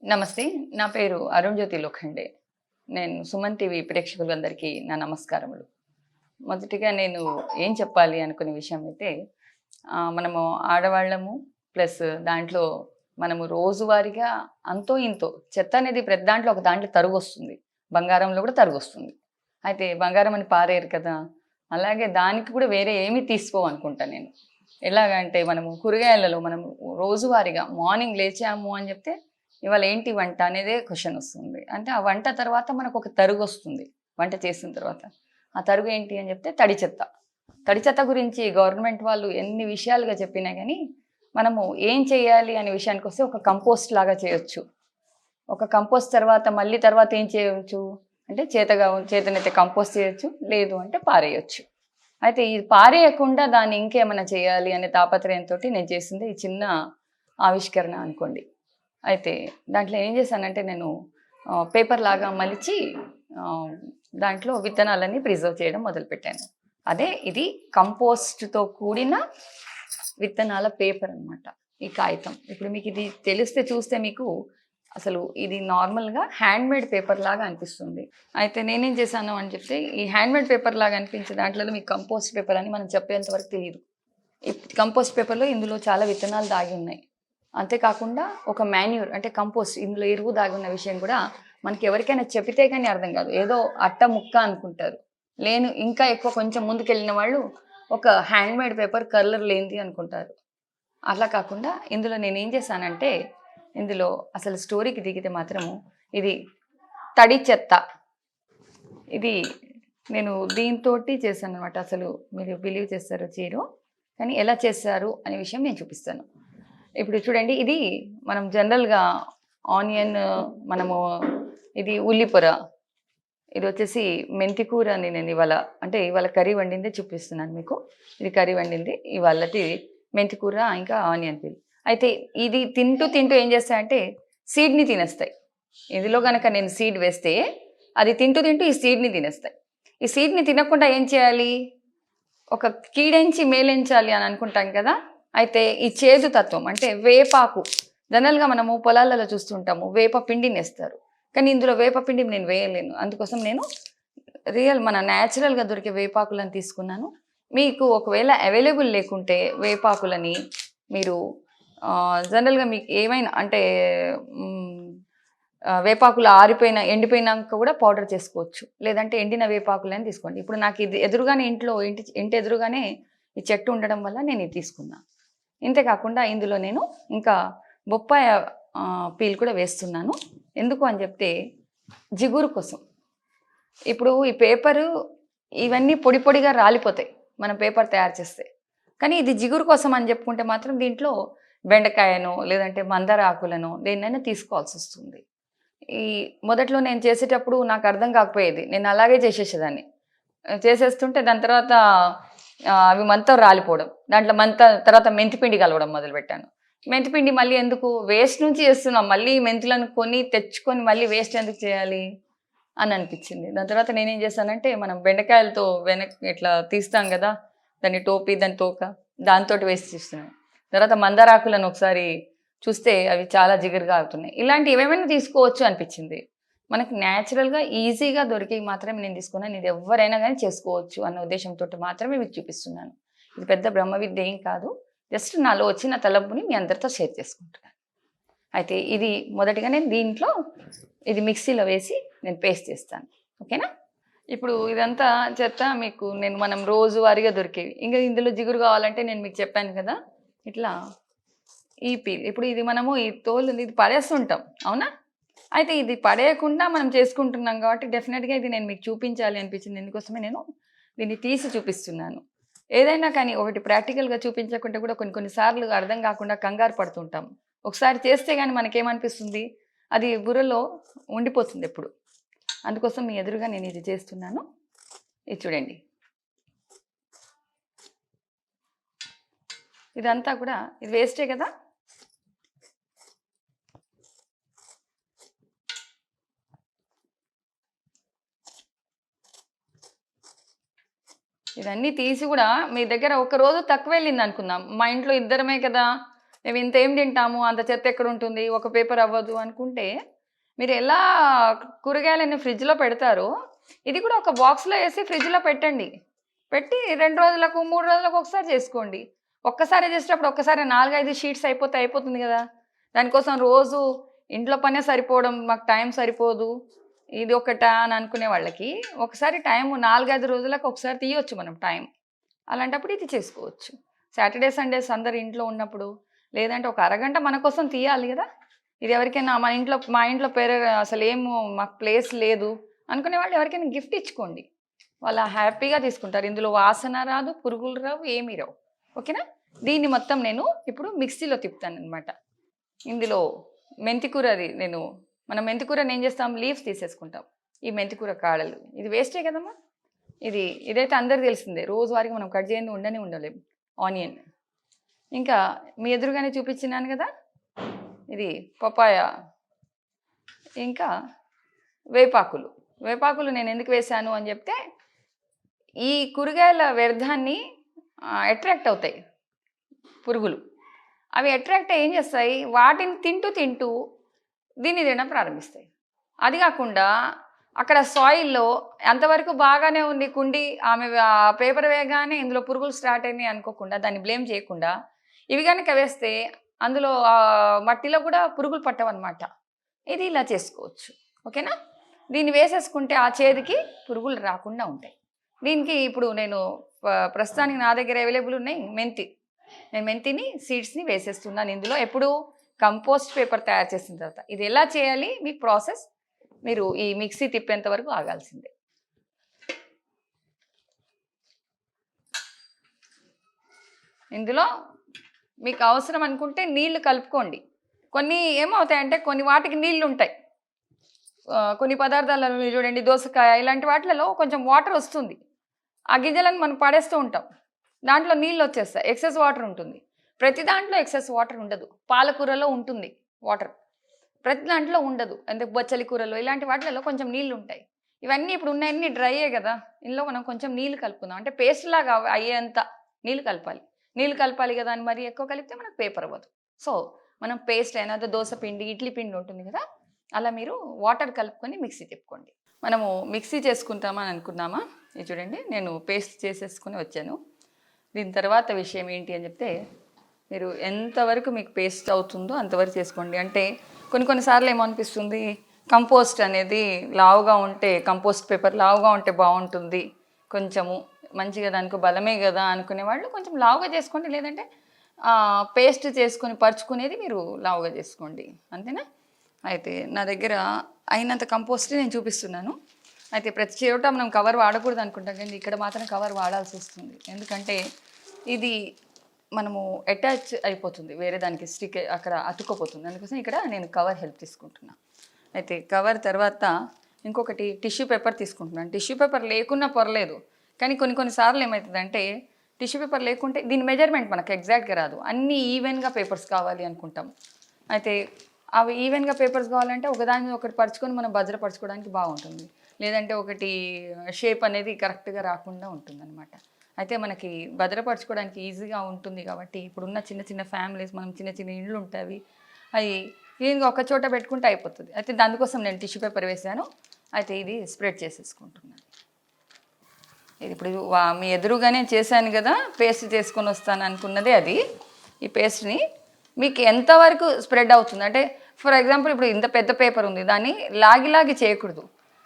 నమస్తే. నా పేరు అరుణ్‌జ్యోతి లోఖండే. నేను సుమన్ టీవీ ప్రేక్షకులందరికీ నా నమస్కారములు. మొదటిగా నేను ఏం చెప్పాలి అనుకునే విషయం అయితే మనము ఆడవాళ్ళము ప్లస్ దాంట్లో మనము రోజువారీగా అంతో ఇంతో చెత్త అనేది ప్రతి దాంట్లో ఒక దాంట్లో తరుగొస్తుంది. బంగారంలో కూడా తరుగొస్తుంది. అయితే బంగారం అని పారేయరు కదా! అలాగే దానికి కూడా వేరే ఏమి తీసుకోవనుకుంటా నేను. ఎలాగంటే మనము కూరగాయలలో మనము రోజువారీగా మార్నింగ్ లేచాము అని చెప్తే ఇవాళ ఏంటి వంట అనేదే క్వెషన్ వస్తుంది. అంటే ఆ వంట తర్వాత మనకొక తరుగొస్తుంది. వంట చేసిన తర్వాత. ఆ తరుగు ఏంటి అని చెప్తే తడి చెత్త. తడి చెత్త గురించి గవర్నమెంట్ వాళ్ళు ఎన్ని విషయాలుగా చెప్పినా గానీ, మనము ఏం చేయాలి అనే విషయానికొస్తే ఒక కంపోస్ట్ లాగా చేయొచ్చు. ఒక కంపోస్ట్ తర్వాత మళ్ళీ తర్వాత ఏం చేయొచ్చు అంటే చేతనైతే కంపోస్ట్ చేయొచ్చు. లేదు అంటే పారేయొచ్చు. అయితే ఇది పారేయకుండా దాన్ని ఇంకేమైనా చేయాలి అనే తాపత్రయంతోటి నేను చేసింది ఈ చిన్న ఆవిష్కరణ అనుకోండి. అయితే దాంట్లో ఏం చేశానంటే నేను పేపర్ లాగా మలిచి ఆహ్, దాంట్లో విత్తనాలన్నీ ప్రిజర్వ్ చేయడం మొదలుపెట్టాను. ఇది కంపోస్ట్‌తో కూడిన విత్తనాల పేపర్ అనమాట. ఈ కాగితం. ఇప్పుడు మీకు ఇది తెలిస్తే చూస్తే మీకు అసలు ఇది నార్మల్‌గా హ్యాండ్‌మేడ్ పేపర్ లాగా అనిపిస్తుంది. అయితే నేనేం చేశాను అని చెప్తే ఈ హ్యాండ్‌మేడ్ పేపర్ లాగా అనిపించే దాంట్లలో మీకు కంపోస్ట్ పేపర్ అని మనం చెప్పేంత వరకు తెలీదు. ఈ కంపోస్ట్ పేపర్‌లో ఇందులో చాలా విత్తనాలు దాగి ఉన్నాయి. అంతేకాకుండా ఒక మాన్యూర్ అంటే కంపోస్ట్ ఇందులో ఎరువు దాగున్న విషయం కూడా మనకి ఎవరికైనా చెబితే గానీ అర్థం కాదు. ఏదో అట్ట ముక్క అనుకుంటారు. ఇంకా ఎక్కువ కొంచెం ముందుకెళ్ళిన వాళ్ళు ఒక హ్యాండ్‌మేడ్ పేపర్ కలర్ లేనిది అనుకుంటారు. అట్లా కాకుండా ఇందులో నేనేం చేశానంటే, ఇందులో అసలు స్టోరీకి దిగితే మాత్రము ఇది తడి చెత్త. ఇది నేను దీనితోటి చేశాననమాట. అసలు మీరు బిలీవ్ చేస్తారో చేయరో కానీ ఎలా చేశారు అనే విషయం నేను చూపిస్తాను. ఇప్పుడు చూడండి ఇది మనం జనరల్‌గా ఆనియన్ మనము ఇది ఉల్లిపొర. ఇదొచ్చేసి మెంతి కూర అని నేను ఇవాళ కర్రీ వండిందే చూపిస్తున్నాను మీకు. ఇది కర్రీ వండింది. ఇవాళటి మెంతి కూర ఇంకా ఆనియన్ పీల్. అయితే ఇది తింటూ ఏం చేస్తాయంటే సీడ్‌ని తినేస్తాయి. ఇందులో గనక నేను సీడ్ వేస్తే అది తింటూ ఈ సీడ్‌ని తినేస్తాయి. ఈ సీడ్‌ని తినకుండా ఏం చేయాలి? ఒక కీడెంచి మేలెంచాలి అని అనుకుంటాం కదా! అయితే ఈ చేదు తత్వం అంటే వేపాకు జనరల్‌గా మనము పొలాలలో చూస్తుంటాము. వేప పిండినేస్తారు. కానీ ఇందులో వేప పిండి నేను వేయలేను. అందుకోసం నేను మన నేచురల్‌గా దొరికే వేపాకులను తీసుకున్నాను. మీకు ఒకవేళ అవైలబుల్ లేకుంటే వేపాకులని మీరు జనరల్‌గా మీకు ఏమైనా అంటే వేపాకులు ఎండిపోయినాక కూడా పౌడర్ చేసుకోవచ్చు. లేదంటే ఎండిన వేపాకులని తీసుకోండి. ఇప్పుడు నాకు ఇది ఎదురుగానే ఇంటి ఎదురుగానే ఈ చెట్టు ఉండడం వల్ల నేను ఇది తీసుకున్నా. ఇంతే కాకుండా ఇందులో నేను ఇంకా బొప్పాయ పీల్ కూడా వేస్తున్నాను. ఎందుకు అని చెప్తే జిగురు కోసం. ఇప్పుడు ఈ పేపరు ఇవన్నీ పొడిగా రాలిపోతాయి మనం పేపర్ తయారు చేస్తే. కానీ ఇది జిగురు కోసం అని చెప్పుకుంటే మాత్రం దీంట్లో బెండకాయనో లేదంటే మందార ఆకులనో దేన్నైనా తీసుకోవాల్సొస్తుంది. మొదట్లో నేను చేసేటప్పుడు నాకు అర్థం కాకపోయేది. నేను అలాగే చేసేసేదాన్ని. చేసేస్తుంటే దాని తర్వాత అవి రాలిపోవడం. దాంట్లో తర్వాత మెంతిపిండి కలవడం మొదలుపెట్టాను. మెంతిపిండి మళ్ళీ ఎందుకు వేస్ట్ నుంచి చేస్తున్నాం. మళ్ళీ మెంతులను తెచ్చుకొని మళ్ళీ వేస్ట్ ఎందుకు చేయాలి అని అనిపించింది. దాని తర్వాత నేనేం చేశానంటే మనం బెండకాయలతో ఇట్లా తీస్తాం కదా! దాని టోపీ, దాని తోక దాంతోటి వేసి తీస్తున్నాను. తర్వాత మందారాకులను ఒకసారి చూస్తే అవి చాలా జిగురుగా అవుతున్నాయి. ఇలాంటివి ఏమైనా తీసుకోవచ్చు అనిపించింది. మనకి న్యాచురల్‌గా ఈజీగా దొరికేవి మాత్రమే నేను తీసుకున్నాను. ఇది ఎవ్వరైనా గానీ చేసుకోవచ్చు అన్న ఉద్దేశంతోటి మాత్రమే మీకు చూపిస్తున్నాను. ఇది పెద్ద బ్రహ్మ విద్య ఏం కాదు. జస్ట్ నాలో వచ్చిన తలంపుని మీ అందరితో షేర్ చేసుకుంటున్నాను. అయితే ఇది మొదటిగా నేను దీంట్లో ఇది మిక్సీలో వేసి నేను పేస్ట్ చేస్తాను. ఓకేనా? ఇప్పుడు ఇదంతా చెత్త మీకు మనం రోజువారీగా దొరికేవి. ఇంకా ఇందులో జిగురు కావాలంటే నేను మీకు చెప్పాను కదా! ఇట్లా ఈ పీల్. ఇప్పుడు ఇది మనము ఈ తోలు ఇది పడేస్తుంటాం. అవునా? అయితే ఇది పడేయకుండా మనం చేసుకుంటున్నాం కాబట్టి డెఫినెట్‌గా ఇది నేను మీకు చూపించాలి అనిపించింది. ఇందుకోసమే నేను దీన్ని తీసి చూపిస్తున్నాను. ఏదైనా కానీ ఒకటి ప్రాక్టికల్‌గా చూపించకుంటే కూడా కొన్ని సార్లు అర్థం కాకుండా కంగారు పడుతుంటాం. ఒకసారి చేస్తే గాని మనకేమనిపిస్తుంది? అది బుర్రలో ఉండిపోతుంది ఎప్పుడు. అందుకోసం మీ ఎదురుగా నేను ఇది చేస్తున్నాను. ఇది చూడండి. ఇదంతా కూడా ఇది వేస్టే కదా! ఇవన్నీ తీసి కూడా మీ దగ్గర ఒక రోజు తక్కువ వెళ్ళింది అనుకుందాం. మా ఇంట్లో ఇద్దరమే కదా! మేము ఇంత ఏం తింటాము, అంత చెత్త ఎక్కడ ఉంటుంది, ఒక పేపర్ అవ్వదు అనుకుంటే మీరు ఎలా కూరగాయలన్నీ ఫ్రిడ్జ్లో పెడతారో ఇది కూడా ఒక బాక్స్లో వేసి ఫ్రిడ్జ్లో పెట్టండి. పెట్టి 2 రోజులకు 3 రోజులకు ఒకసారి చేసుకోండి. ఒక్కసారి చేసేటప్పుడు ఒక్కసారి 4, 5 షీట్స్ అయిపోతుంది కదా. దానికోసం రోజు ఇంట్లో పనే సరిపోవడం, మాకు టైం సరిపోదు, ఇది ఒకటా అని అనుకునే వాళ్ళకి ఒకసారి టైం 4, 5 రోజులకు ఒకసారి తీయొచ్చు మనం టైం. అలాంటప్పుడు ఇది చేసుకోవచ్చు. సాటర్డే సండేస్ అందరు ఇంట్లో ఉన్నప్పుడు, లేదంటే ఒక అరగంట మన కోసం తీయాలి కదా. ఇది ఎవరికైనా మా ఇంట్లో అసలు ఏమో మాకు ప్లేస్ లేదు అనుకునే వాళ్ళు ఎవరికైనా గిఫ్ట్ ఇచ్చుకోండి. వాళ్ళు హ్యాపీగా తీసుకుంటారు. ఇందులో వాసన రాదు, పురుగులు రావు, ఏమీ రావు. ఓకేనా. దీన్ని మొత్తం నేను ఇప్పుడు మిక్సీలో తిప్పుతాను అనమాట. ఇందులో మెంతికూర మనం మెంతికూరని ఏం చేస్తాం, లీవ్స్ తీసేసుకుంటాం. ఈ మెంతికూర కాడలు ఇది వేస్టే కదమ్మా. ఇదైతే అందరికి తెలిసిందే, రోజువారీగా మనం కట్ చేయండి ఉండలేము. ఆనియన్, ఇంకా మీ ఎదురుగానే చూపించినాను కదా, ఇది పపాయ, ఇంకా వేపాకులు నేను ఎందుకు వేశాను అని చెప్తే, ఈ కూరగాయల వ్యర్థాన్ని అట్రాక్ట్ అవుతాయి పురుగులు. అవి అట్రాక్ట్ ఏం చేస్తాయి, వాటిని తింటూ దీన్ని తినడం ప్రారంభిస్తాయి. అది కాకుండా అక్కడ సాయిల్లో అంతవరకు బాగానే ఉంది కుండి, ఆమె పేపర్ వేయగానే ఇందులో పురుగులు స్టార్ట్ అయినాయి అనుకోకుండా, దాన్ని బ్లేమ్ చేయకుండా ఇవి కనుక వేస్తే అందులో మట్టిలో కూడా పురుగులు పట్టవన్నమాట. ఇది ఇలా చేసుకోవచ్చు. ఓకేనా. దీన్ని వేసేసుకుంటే ఆ చేతికి పురుగులు రాకుండా ఉంటాయి. దీనికి ఇప్పుడు నేను ప్రస్తుతానికి నా దగ్గర అవైలబుల్ ఉన్నాయి నేను మెంతిని సీడ్స్ని వేసేస్తున్నాను ఇందులో. ఎప్పుడు కంపోస్ట్ పేపర్ తయారు చేసిన తర్వాత. ఇది ఎలా చేయాలి మీకు ప్రాసెస్, మీరు ఈ మిక్సీ తిప్పేంత వరకు ఆగాల్సిందే. ఇందులో మీకు అవసరం అనుకుంటే నీళ్లు కలుపుకోండి. కొన్ని ఏమవుతాయంటే కొన్ని వాటికి నీళ్లు ఉంటాయి, కొన్ని పదార్థాలలో చూడండి, దోసకాయ ఇలాంటి వాటిలలో కొంచెం వాటర్ వస్తుంది. ఆ గింజలను మనం పడేస్తూ ఉంటాం, దాంట్లో నీళ్ళు వచ్చేస్తాయి, ఎక్సెస్ వాటర్ ఉంటుంది. ప్రతి దాంట్లో ఎక్సెస్ వాటర్ ఉండదు. పాలకూరలో ఉంటుంది వాటర్, ప్రతి దాంట్లో ఉండదు. అంటే బచ్చలి కూరలో ఇలాంటి వాటిలలో కొంచెం నీళ్ళు ఉంటాయి. ఇవన్నీ ఇప్పుడు ఉన్నాయన్నీ డ్రైయే కదా, ఇందులో మనం కొంచెం నీళ్ళు కలుపుకుందాం. అంటే పేస్ట్ లాగా అయ్యేంత నీళ్ళు కలపాలి కదా అని మరీ ఎక్కువ కలిపితే మనకు పేపర్ అవ్వదు. సో మనం పేస్ట్ అయినా దోశ పిండి, ఇడ్లీ పిండి ఉంటుంది కదా, అలా మీరు వాటర్ కలుపుకొని మిక్సీ తిప్పుకోండి. మనము మిక్సీ చేసుకుంటామని అనుకున్నామా, ఇది చూడండి నేను పేస్ట్ చేసేసుకుని వచ్చాను. దీని తర్వాత విషయం ఏంటి అని చెప్తే, మీరు ఎంతవరకు మీకు పేస్ట్ అవుతుందో అంతవరకు చేసుకోండి. అంటే కొన్నిసార్లు ఏమనిపిస్తుంది, కంపోస్ట్ అనేది లావుగా ఉంటే, కంపోస్ట్ పేపర్ లావుగా ఉంటే బాగుంటుంది, కొంచెము మంచిగా దానికి బలమే కదా అనుకునే వాళ్ళు కొంచెం లావుగా చేసుకోండి, లేదంటే పేస్ట్ చేసుకొని పరుచుకునేది మీరు లావుగా చేసుకోండి, అంతేనా. అయితే నా దగ్గర అయినంత కంపోస్ట్ నేను చూపిస్తున్నాను. అయితే ప్రతి చోట మనం కవర్ వాడకూడదు అనుకుంటాం, కానీ ఇక్కడ మాత్రం కవర్ వాడాల్సి వస్తుంది. ఎందుకంటే ఇది మనము అటాచ్ అయిపోతుంది, వేరే దానికి స్టిక్ అక్కడ అతుక్కోపోతుంది. అందుకోసం ఇక్కడ నేను కవర్ హెల్ప్ తీసుకుంటున్నాను. అయితే కవర్ తర్వాత ఇంకొకటి టిష్యూ పేపర్ తీసుకుంటున్నాను. టిష్యూ పేపర్ లేకున్నా పర్లేదు, కానీ కొన్నిసార్లు ఏమవుతుందంటే టిష్యూ పేపర్ లేకుంటే దీని మెజర్మెంట్ మనకు ఎగ్జాక్ట్గా రాదు. అన్నీ ఈవెన్గా పేపర్స్ కావాలి అనుకుంటాం. అయితే అవి ఈవెన్గా పేపర్స్ కావాలంటే ఒకదాని ఒకటి పరుచుకొని మనం భద్రపరచుకోవడానికి బాగుంటుంది, లేదంటే ఒకటి షేప్ అనేది కరెక్ట్గా రాకుండా ఉంటుంది అనమాట. అయితే మనకి భద్రపరచుకోవడానికి ఈజీగా ఉంటుంది కాబట్టి, ఇప్పుడున్న చిన్న ఫ్యామిలీస్, మనం చిన్న ఇండ్లు ఉంటాయి, అవి క్లీన్గా ఒక చోట పెట్టుకుంటే అయిపోతుంది. అయితే దానికోసం నేను టిష్యూ పేపర్ వేసాను. అయితే ఇది స్ప్రెడ్ చేసేసుకుంటున్నాను. ఇది ఇప్పుడు మీ ఎదురుగానే చేశాను కదా, పేస్ట్ చేసుకొని వస్తాను అనుకున్నదే అది. ఈ పేస్ట్ని మీకు ఎంతవరకు స్ప్రెడ్ అవుతుంది అంటే, ఫర్ ఎగ్జాంపుల్ ఇప్పుడు ఇంత పెద్ద పేపర్ ఉంది, దాన్ని లాగి చేయకూడదు.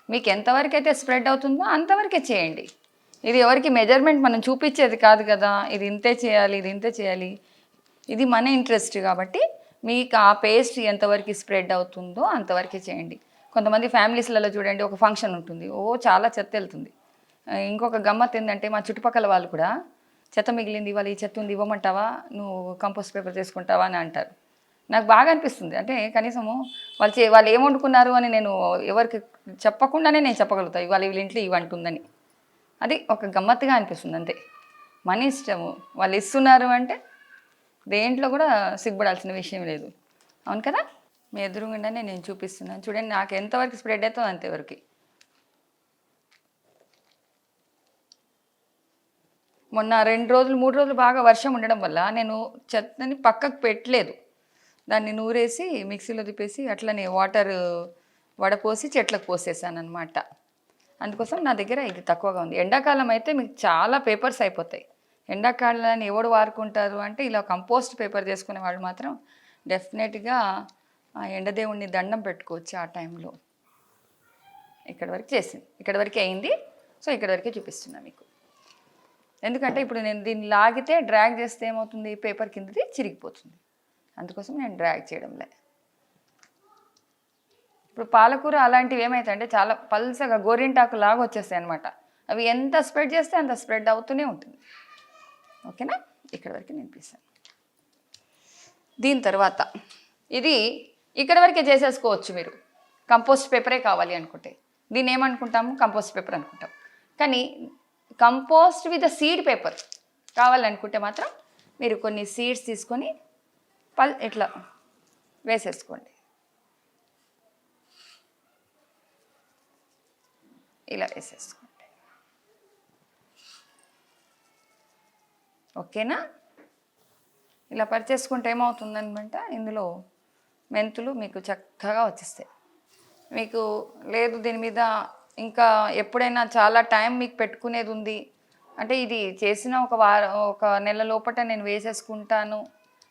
మీకు ఎంతవరకు అయితే స్ప్రెడ్ అవుతుందో అంతవరకే చేయండి. ఇది ఎవరికి మెజర్మెంట్ మనం చూపించేది కాదు కదా, ఇది ఇంతే చేయాలి, ఇది మన ఇంట్రెస్ట్ కాబట్టి మీకు ఆ పేస్ట్ ఎంతవరకు స్ప్రెడ్ అవుతుందో అంతవరకే చేయండి. కొంతమంది ఫ్యామిలీస్లలో చూడండి, ఒక ఫంక్షన్ ఉంటుంది, చాలా చెత్త వెళ్తుంది. ఇంకొక గమ్మత్ ఏంటంటే, మా చుట్టుపక్కల వాళ్ళు కూడా చెత్త మిగిలింది, ఇవాళ ఈ చెత్త ఉంది, ఇవ్వమంటావా, నువ్వు కంపోస్ట్ పేపర్ చేసుకుంటావా అని అంటారు. నాకు బాగా అనిపిస్తుంది. అంటే కనీసము వాళ్ళు ఏం వండుకున్నారు అని నేను ఎవరికి చెప్పకుండానే నేను చెప్పగలుగుతాను, ఇవాళ వీళ్ళ ఇంట్లో ఇవి అంటుందని. అది ఒక గమ్మత్తుగా అనిపిస్తుంది అంతే. మన ఇష్టము, వాళ్ళు ఇస్తున్నారు అంటే దేంట్లో కూడా సిగ్గుపడాల్సిన విషయం లేదు, అవును కదా. మీ ఎదురుగుండానే నేను చూపిస్తున్నాను చూడండి, నాకు ఎంతవరకు స్ప్రెడ్ అవుతుందో అంతవరకు. మొన్న 2 రోజులు 3 రోజులు బాగా వర్షం ఉండడం వల్ల నేను చెత్తని పక్కకు పెట్టలేదు. దాన్ని నూరేసి మిక్సీలో తిప్పేసి అట్లనే వాటర్ వడపోసి చెట్లకు పోసేసాననమాట. అందుకోసం నా దగ్గర ఇది తక్కువగా ఉంది. ఎండాకాలం అయితే మీకు చాలా పేపర్స్ అయిపోతాయి. ఎండాకాలాన్ని ఎవడు వాడుకుంటారు అంటే ఇలా కంపోస్ట్ పేపర్ చేసుకునే వాళ్ళు మాత్రం డెఫినెట్గా ఆ ఎండదేవుణ్ణి దండం పెట్టుకోవచ్చు ఆ టైంలో. ఇక్కడి వరకు చేసింది, ఇక్కడి వరకే అయింది. సో ఇక్కడి వరకే చూపిస్తున్నా మీకు. ఎందుకంటే ఇప్పుడు నేను దీన్ని లాగితే డ్రాగ్ చేస్తే ఏమవుతుంది, పేపర్ కిందది చిరిగిపోతుంది. అందుకోసం నేను డ్రాగ్ చేయడంలే. ఇప్పుడు పాలకూర అలాంటివి ఏమవుతాయంటే చాలా పల్సగా గోరింటాకు లాగా వచ్చేస్తాయి అనమాట. అవి ఎంత స్ప్రెడ్ చేస్తే అంత స్ప్రెడ్ అవుతూనే ఉంటుంది. ఓకేనా, ఇక్కడ వరకు నేను తీసాను. దీని తర్వాత ఇది ఇక్కడ వరకే చేసేసుకోవచ్చు మీరు. కంపోస్ట్ పేపరే కావాలి అనుకుంటే దీన్ని ఏమనుకుంటాము, కంపోస్ట్ పేపర్ అనుకుంటాం. కానీ కంపోస్ట్ విత్ సీడ్ పేపర్ కావాలనుకుంటే మాత్రం మీరు కొన్ని సీడ్స్ తీసుకొని ఇట్లా వేసేసుకోండి. ఇలా వేసేసుకోండి. ఓకేనా, ఇలా పరిచేసుకుంటే ఏమవుతుందనమాట, ఇందులో మెంతులు మీకు చక్కగా వచ్చేస్తాయి. మీకు లేదు దీని మీద ఇంకా ఎప్పుడైనా చాలా టైం మీకు పెట్టుకునేది ఉంది అంటే ఇది చేసిన ఒక నెల లోపట నేను వేసేసుకుంటాను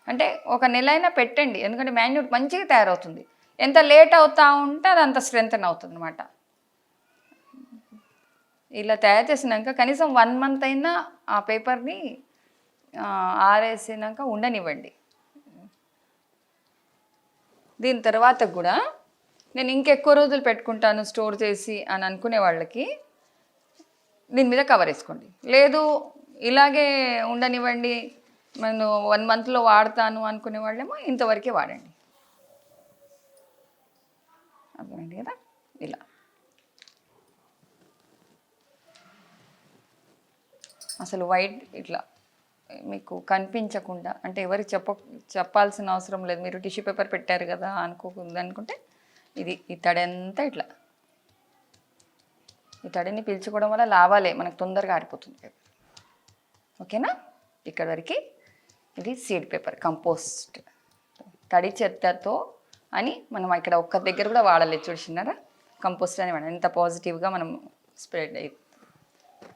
అంటే ఒక నెల అయినా పెట్టండి. ఎందుకంటే మాన్యూర్ మంచిగా తయారవుతుంది. ఎంత లేట్ అవుతూ ఉంటే అది అంత స్ట్రెంగ్తన్ అవుతుంది అనమాట. ఇలా తయారు చేసినాక కనీసం 1 month అయినా ఆ పేపర్ని ఆరేసినాక ఉండనివ్వండి. దీని తర్వాత కూడా నేను ఇంకెక్కువ రోజులు పెట్టుకుంటాను స్టోర్ చేసి అని అనుకునే వాళ్ళకి దీని మీద కవర్ వేసుకోండి. లేదు ఇలాగే ఉండనివ్వండి నేను 1 monthలో వాడతాను అనుకునే వాళ్ళేమో ఇంతవరకే వాడండి. అర్థమైంది కదా. ఇలా అసలు వైట్ ఇట్లా మీకు కనిపించకుండా అంటే ఎవరికి చెప్పాల్సిన అవసరం లేదు. మీరు టిష్యూ పేపర్ పెట్టారు కదా అనుకుంటే ఇది ఈ తడి అంతా ఇట్లా ఈ తడిని పీల్చుకోవడం వల్ల లాభాలే, మనకు తొందరగా ఆరిపోతుంది పేపర్. ఓకేనా, ఇక్కడ వరకు ఇది సీడ్ పేపర్ కంపోస్ట్ తడి చెత్తతో అని మనం ఇక్కడ ఒక్క దగ్గర కూడా వాడలేదు. చూసినారా, కంపోస్ట్ అని వాడాలి. ఎంత పాజిటివ్గా మనం స్ప్రెడ్ అవుతుంది.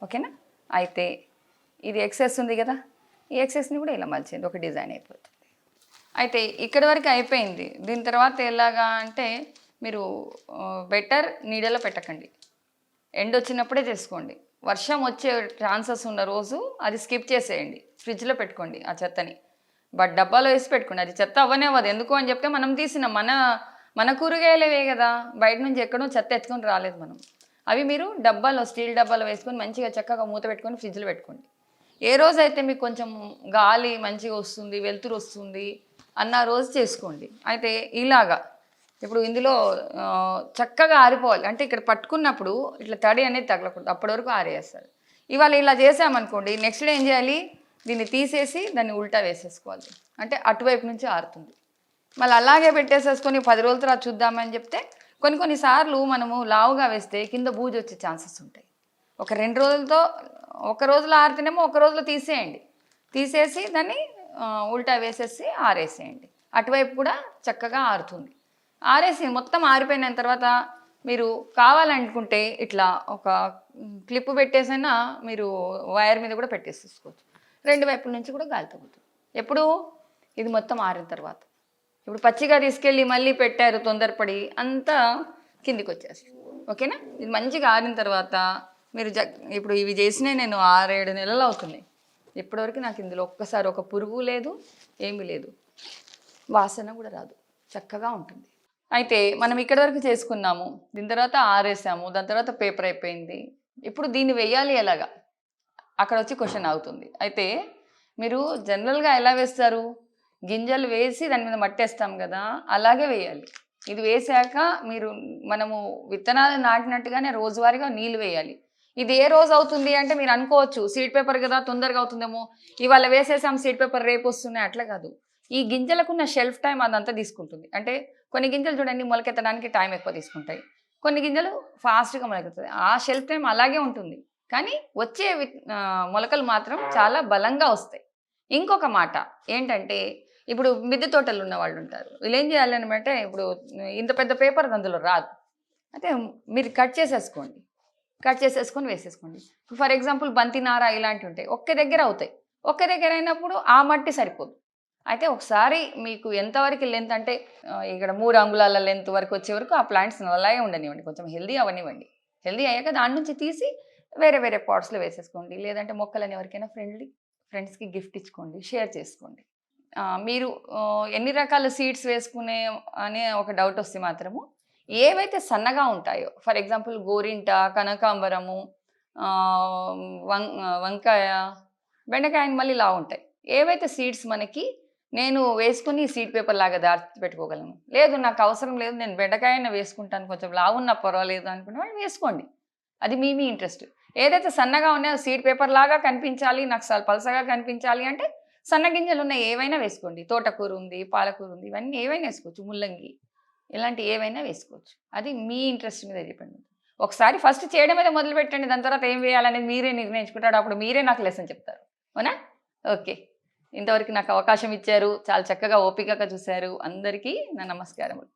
ఓకేనా, అయితే ఇది ఎక్సెస్ ఉంది కదా, ఈ ఎక్సెస్ని కూడా ఇలా మలిచింది ఒక డిజైన్ అయిపోతుంది. అయితే ఇక్కడ వరకు అయిపోయింది. దీని తర్వాత ఎలాగా అంటే మీరు బెటర్ నీడలో పెట్టకండి, ఎండ వచ్చినప్పుడే చేసుకోండి. వర్షం వచ్చే ఛాన్సెస్ ఉన్న రోజు అది స్కిప్ చేసేయండి, ఫ్రిడ్జ్లో పెట్టుకోండి ఆ చెత్తని. బట్ డబ్బాలో వేసి పెట్టుకోండి, అది చెత్త అవ్వనే అవ్వదు. ఎందుకు అని చెప్తే మనం తీసిన మన కూరగాయలవే కదా, బయట నుంచి ఎక్కడో చెత్త ఎత్తుకొని రాలేదు మనం. అవి మీరు డబ్బాలో స్టీల్ డబ్బాలో వేసుకొని మంచిగా చక్కగా మూత పెట్టుకొని ఫ్రిడ్జ్లో పెట్టుకోండి. ఏ రోజైతే మీకు కొంచెం గాలి మంచిగా వస్తుంది, వెలుతురు వస్తుంది అన్న రోజు చేసుకోండి. అయితే ఇలాగా ఇప్పుడు ఇందులో చక్కగా ఆరిపోవాలి అంటే ఇక్కడ పట్టుకున్నప్పుడు ఇట్లా తడి అనేది తగలకూడదు, అప్పటి వరకు ఆరేస్తారు. ఇవాళ ఇలా చేసామనుకోండి, నెక్స్ట్ డే ఏం చేయాలి, దీన్ని తీసేసి దాన్ని ఉల్టా వేసేసుకోవాలి. అంటే అటువైపు నుంచి ఆరుతుంది. మళ్ళీ అలాగే పెట్టేసేసుకొని 10 రోజుల తర్వాత చూద్దామని చెప్తే కొన్నిసార్లు మనము లావుగా వేస్తే కింద బూజు వచ్చే ఛాన్సెస్ ఉంటాయి. ఒక 2 రోజులతో ఒక రోజులో ఆరితేనేమో ఒక రోజులో తీసేయండి, తీసేసి దాన్ని ఉల్టా వేసేసి ఆరేసేయండి. అటువైపు కూడా చక్కగా ఆరుతుంది. ఆరేసి మొత్తం ఆరిపోయిన తర్వాత మీరు కావాలనుకుంటే ఇట్లా ఒక క్లిప్ పెట్టేసైనా మీరు వైర్ మీద కూడా పెట్టేసేసుకోవచ్చు. 2 వైపుల నుంచి కూడా గాలి తగ్గుతుంది. ఎప్పుడు ఇది మొత్తం ఆరిన తర్వాత. ఇప్పుడు పచ్చిగా తీసుకెళ్ళి మళ్ళీ పెట్టారు తొందరపడి అంతా కిందికి వచ్చేస్తుంది. ఓకేనా, ఇది మంచిగా ఆరిన తర్వాత మీరు ఇప్పుడు ఇవి చేసినాయి నేను 6-7 నెలలు అవుతుంది. ఇప్పటివరకు నాకు ఇందులో ఒక్కసారి ఒక పురుగు లేదు, ఏమీ లేదు, వాసన కూడా రాదు, చక్కగా ఉంటుంది. అయితే మనం ఇక్కడి వరకు చేసుకున్నాము, దీని తర్వాత ఆరేసాము, దాని తర్వాత పేపర్ అయిపోయింది. ఇప్పుడు దీన్ని వేయాలి ఎలాగా, అక్కడ వచ్చి క్వశ్చన్ అవుతుంది. అయితే మీరు జనరల్గా ఎలా వేస్తారు, గింజలు వేసి దాని మీద మట్టేస్తాం కదా, అలాగే వేయాలి. ఇది వేసాక మనము విత్తనాలు నాటినట్టుగానే రోజువారీగా నీళ్ళు వేయాలి. ఇది ఏ రోజు అవుతుంది అంటే మీరు అనుకోవచ్చు సీడ్ పేపర్ కదా తొందరగా అవుతుందేమో, ఇవాళ వేసేసాం సీడ్ పేపర్ రేపు వస్తున్నాయి, అట్లా కాదు. ఈ గింజలకున్న షెల్ఫ్ టైం అదంతా తీసుకుంటుంది. అంటే కొన్ని గింజలు చూడండి మొలకెత్తడానికి టైం ఎక్కువ తీసుకుంటాయి, కొన్ని గింజలు ఫాస్ట్గా మొలకెత్తాయి, ఆ షెల్ఫ్ టైం అలాగే ఉంటుంది. కానీ వచ్చే మొలకలు మాత్రం చాలా బలంగా వస్తాయి. ఇంకొక మాట ఏంటంటే, ఇప్పుడు మిద్దె తోటలు ఉన్న వాళ్ళు ఉంటారు. వీళ్ళు ఏం చేయాలనమంటే, ఇప్పుడు ఇంత పెద్ద పేపర్ అందులో రాదు. అయితే మీరు కట్ చేసేసుకోండి. కట్ చేసేసుకొని వేసేసుకోండి. ఫర్ ఎగ్జాంపుల్ బంతి నార ఇలాంటివి ఉంటాయి. ఒక్క దగ్గర అవుతాయి. ఒక్క దగ్గర అయినప్పుడు ఆ మట్టి సరిపోదు. అయితే ఒకసారి మీకు ఎంతవరకు లెంత్ అంటే ఇక్కడ 3 అంగుళాల లెంత్ వరకు వచ్చే వరకు ఆ ప్లాంట్స్‌ని అలాగే ఉండనివ్వండి. కొంచెం హెల్తీ అవ్వనివ్వండి. హెల్తీ అయ్యాక దాని నుంచి తీసి వేరే వేరే పాట్స్‌లో వేసేసుకోండి. లేదంటే మొక్కలని ఎవరికైనా ఫ్రెండ్స్‌కి గిఫ్ట్ ఇచ్చుకోండి. షేర్ చేసుకోండి. మీరు ఎన్ని రకాల సీడ్స్ వేసుకునే అనే ఒక డౌట్ వస్తే మాత్రము ఏవైతే సన్నగా ఉంటాయో ఫర్ ఎగ్జాంపుల్ గోరింట, కనకాంబరము, ఆహ్, వంకాయ, బెండకాయని మళ్ళీ లావుంటాయి. ఏవైతే సీడ్స్ మనకి నేను వేసుకొని సీడ్ పేపర్ లాగా దాచిపెట్టుకోగలను. లేదు నాకు అవసరం లేదు నేను బెండకాయనే వేసుకుంటాను కొంచెం లావున్నా పర్వాలేదు అనుకునే వాళ్ళు వేసుకోండి. అది మీ ఇంట్రెస్ట్. ఏదైతే సన్నగా ఉన్నాయో సీడ్ పేపర్ లాగా కనిపించాలి, నాకు పలసగా కనిపించాలి అంటే సన్న గింజలున్న ఏవైనా వేసుకోండి. తోటకూర ఉంది, పాలకూర ఉంది. ఇవన్నీ ఏవైనా వేసుకోవచ్చు. ముల్లంగి ఇలాంటి ఏవైనా వేసుకోవచ్చు. అది మీ ఇంట్రెస్ట్ మీద డిపెండ్. ఒకసారి ఫస్ట్ చేయడం మీద మొదలుపెట్టండి. దాని తర్వాత ఏం వేయాలనేది మీరే నిర్ణయించుకుంటారు. అప్పుడు మీరే నాకు లెసన్ చెప్తారు. అవునా? ఓకే. ఇంతవరకు నాకు అవకాశం ఇచ్చారు. చాలా చక్కగా ఓపికగా చూసారు. అందరికీ నా నమస్కారములు.